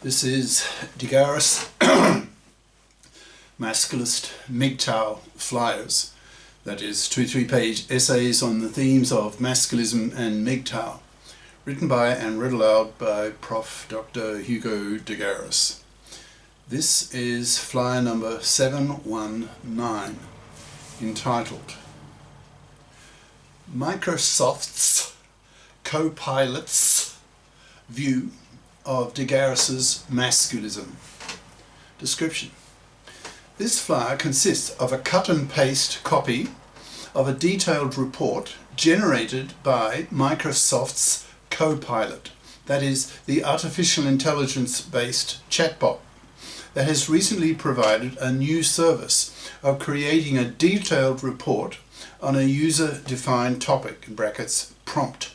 This is Garis Masculist MGTOW flyers, that is 2 3-page essays on the themes of masculism and MGTOW, written by and read aloud by Prof. Dr. Hugo de Garis. This is flyer number 719, entitled Microsoft's Copilot's View of de Garis's Masculism. Description. This flyer consists of a cut and paste copy of a detailed report generated by Microsoft's Copilot, that is, the artificial intelligence based chatbot that has recently provided a new service of creating a detailed report on a user-defined topic, in brackets, prompt,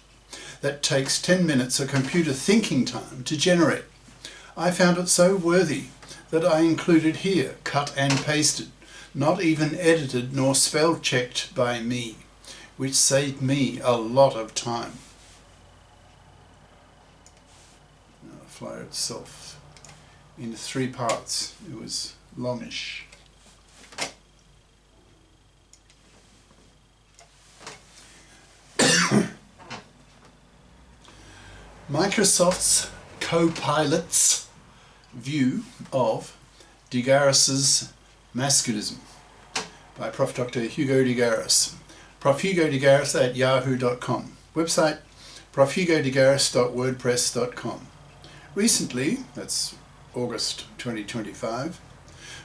that takes 10 minutes of computer thinking time to generate. I found it so worthy that I included here, cut and pasted, not even edited nor spell checked by me, which saved me a lot of time. Now, the flyer itself, in 3 parts. It was longish. Microsoft's Copilot's View of de Garis's Masculism by Prof. Dr. Hugo de Garis. Prof. Hugo de Garis at yahoo.com. Website profhugodegaris.wordpress.com. Recently, that's August 2025,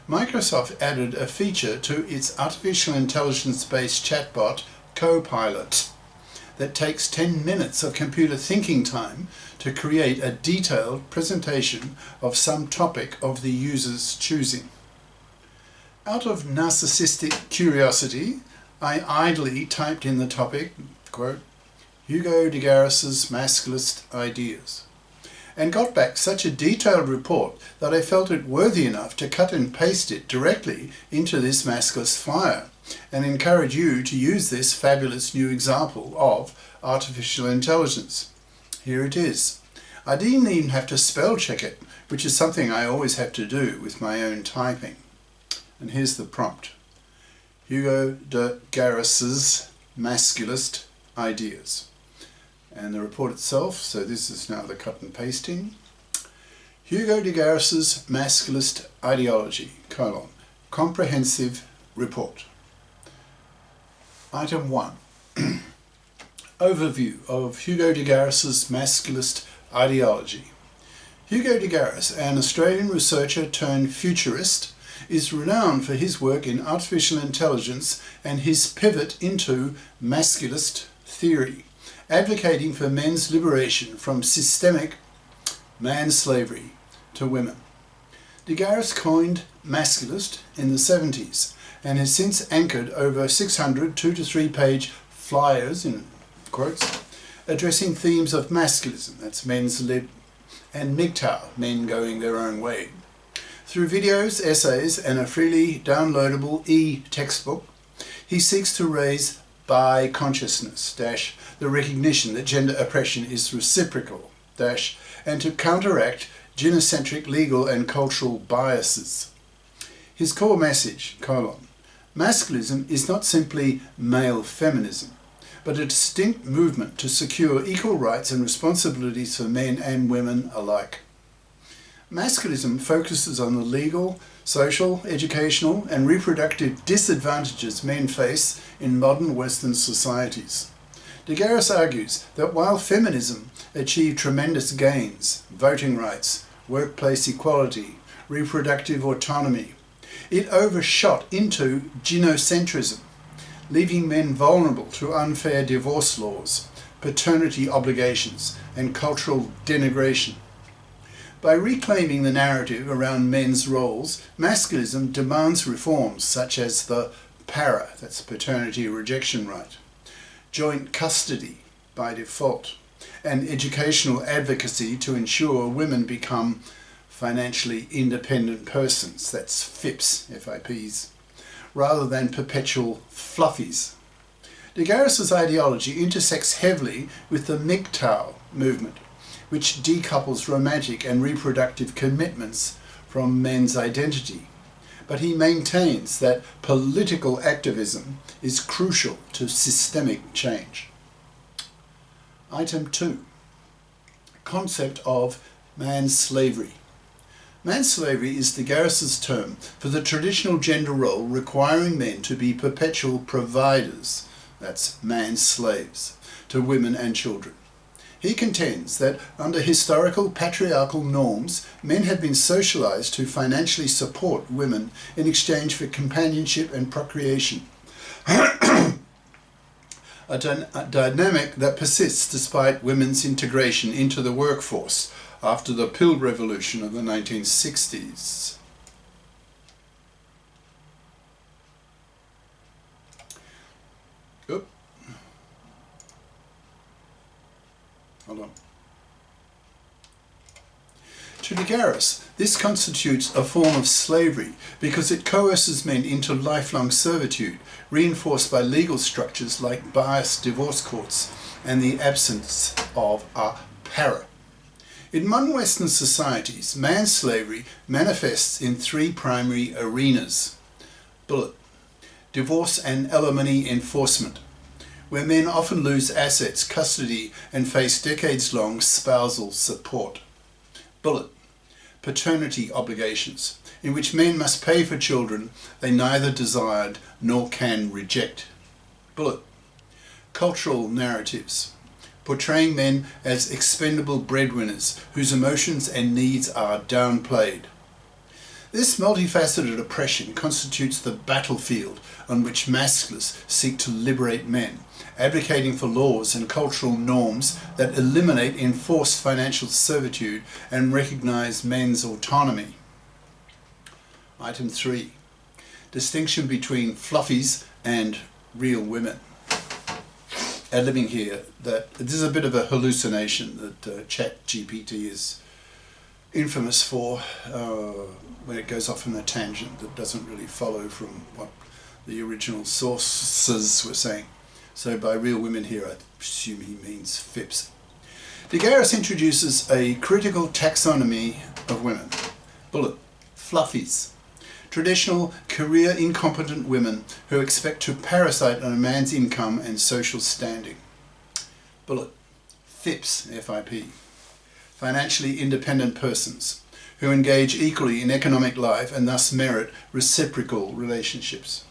Microsoft added a feature to its artificial intelligence-based chatbot Copilot that takes 10 minutes of computer thinking time to create a detailed presentation of some topic of the user's choosing. Out of narcissistic curiosity, I idly typed in the topic, quote, Hugo de Garis's Masculist Ideas, and got back such a detailed report that I felt it worthy enough to cut and paste it directly into this Masculist flyer, and encourage you to use this fabulous new example of artificial intelligence. Here it is. I didn't even have to spell check it, which is something I always have to do with my own typing. And here's the prompt. Hugo de Garis's Masculist Ideas. And the report itself, so this is now the cut and pasting. Hugo de Garis's Masculist Ideology, comprehensive report. Item 1. Overview of Hugo de Garis's Masculist Ideology. Hugo de Garis, an Australian researcher turned futurist, is renowned for his work in artificial intelligence and his pivot into masculist theory, advocating for men's liberation from systemic man-slavery to women. De Garis coined masculist in the 70s and has since anchored over 600 2 to 3-page flyers, in quotes, addressing themes of masculism, that's men's lib, and MGTOW, men going their own way. Through videos, essays, and a freely downloadable e-textbook, he seeks to raise bi consciousness, the recognition that gender oppression is reciprocal, and to counteract genocentric legal and cultural biases. His core message, masculism is not simply male feminism, but a distinct movement to secure equal rights and responsibilities for men and women alike. Masculism focuses on the legal, social, educational, and reproductive disadvantages men face in modern Western societies. De Garis argues that while feminism achieved tremendous gains, voting rights, workplace equality, reproductive autonomy, it overshot into genocentrism, leaving men vulnerable to unfair divorce laws, paternity obligations, and cultural denigration. By reclaiming the narrative around men's roles, masculism demands reforms such as the PARA, that's paternity rejection right, joint custody by default, and educational advocacy to ensure women become financially independent persons, that's FIPs, rather than perpetual fluffies. De Garis's ideology intersects heavily with the MGTOW movement, which decouples romantic and reproductive commitments from men's identity. But he maintains that political activism is crucial to systemic change. Item 2. Concept of manslavery. Manslavery is the Garis's term for the traditional gender role requiring men to be perpetual providers, that's man-slaves, to women and children. He contends that under historical patriarchal norms, men have been socialized to financially support women in exchange for companionship and procreation. A dynamic that persists despite women's integration into the workforce after the pill revolution of the 1960s. Hold on. To the Garis, this constitutes a form of slavery because it coerces men into lifelong servitude, reinforced by legal structures like biased divorce courts and the absence of a para. In modern Western societies, manslavery manifests in three primary arenas. Bullet. Divorce and alimony enforcement, where men often lose assets, custody, and face decades-long spousal support. Bullet. Paternity obligations, in which men must pay for children they neither desired nor can reject. Bullet. Cultural narratives, portraying men as expendable breadwinners whose emotions and needs are downplayed. This multifaceted oppression constitutes the battlefield on which masculists seek to liberate men, advocating for laws and cultural norms that eliminate enforced financial servitude and recognize men's autonomy. Item 3. Distinction between fluffies and real women. Ad-libbing here that this is a bit of a hallucination that ChatGPT is infamous for when it goes off on a tangent that doesn't really follow from what the original sources were saying. So by real women here, I presume he means FIPS. De Garis introduces a critical taxonomy of women. Bullet. Fluffies. Traditional, career-incompetent women who expect to parasite on a man's income and social standing. Bullet. FIPS, F-I-P. Financially independent persons who engage equally in economic life and thus merit reciprocal relationships.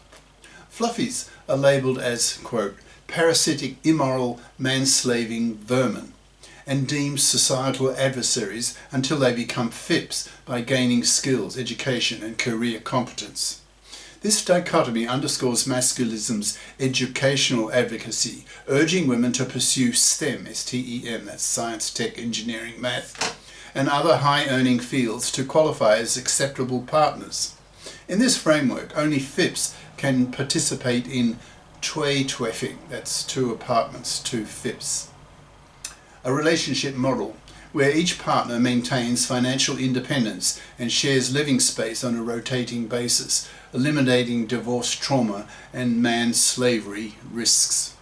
Fluffies are labelled as, quote, parasitic, immoral, manslaving vermin, and deemed societal adversaries until they become FIPS by gaining skills, education and career competence. This dichotomy underscores masculism's educational advocacy, urging women to pursue STEM, S-T-E-M, that's science, tech, engineering, math, and other high-earning fields to qualify as acceptable partners. In this framework, only FIPS can participate in twee-tweffing, that's two apartments, two FIPS. A relationship model where each partner maintains financial independence and shares living space on a rotating basis, eliminating divorce trauma and man-slavery risks.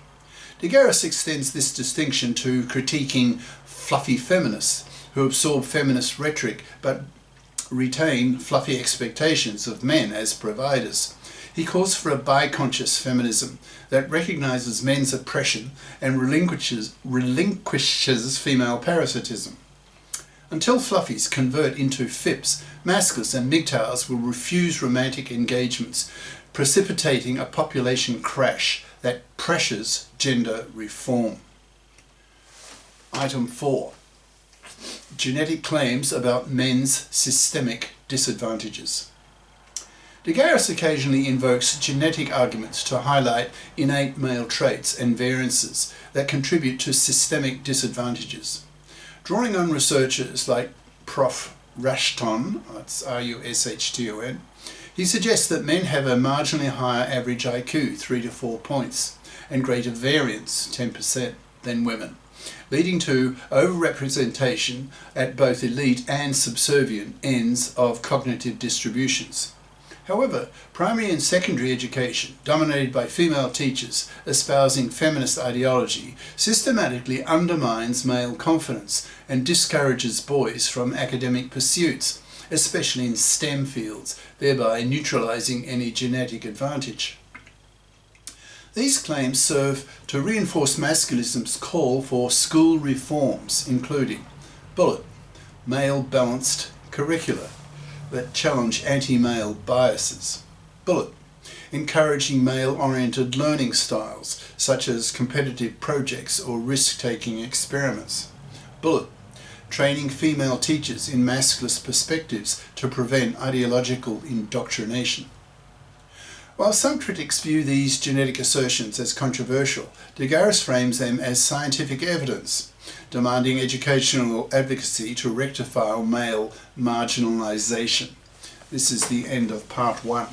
De Garis extends this distinction to critiquing fluffy feminists who absorb feminist rhetoric but retain fluffy expectations of men as providers. He calls for a bi-conscious feminism that recognizes men's oppression and relinquishes female parasitism. Until fluffies convert into FIPS, masculists and MGTOWs will refuse romantic engagements, precipitating a population crash that pressures gender reform. Item 4. Genetic claims about men's systemic disadvantages. De Garis occasionally invokes genetic arguments to highlight innate male traits and variances that contribute to systemic disadvantages. Drawing on researchers like Prof. Rushton, that's R-U-S-H-T-O-N, he suggests that men have a marginally higher average IQ, 3 to 4 points, and greater variance, 10%, than women, leading to overrepresentation at both elite and subservient ends of cognitive distributions. However, primary and secondary education, dominated by female teachers espousing feminist ideology, systematically undermines male confidence and discourages boys from academic pursuits, especially in STEM fields, thereby neutralising any genetic advantage. These claims serve to reinforce masculism's call for school reforms, including bullet, male-balanced curricula that challenge anti-male biases. Bullet, encouraging male-oriented learning styles, such as competitive projects or risk-taking experiments. Bullet, training female teachers in masculist perspectives to prevent ideological indoctrination. While some critics view these genetic assertions as controversial, Garis frames them as scientific evidence, demanding educational advocacy to rectify male marginalisation. This is the end of part 1.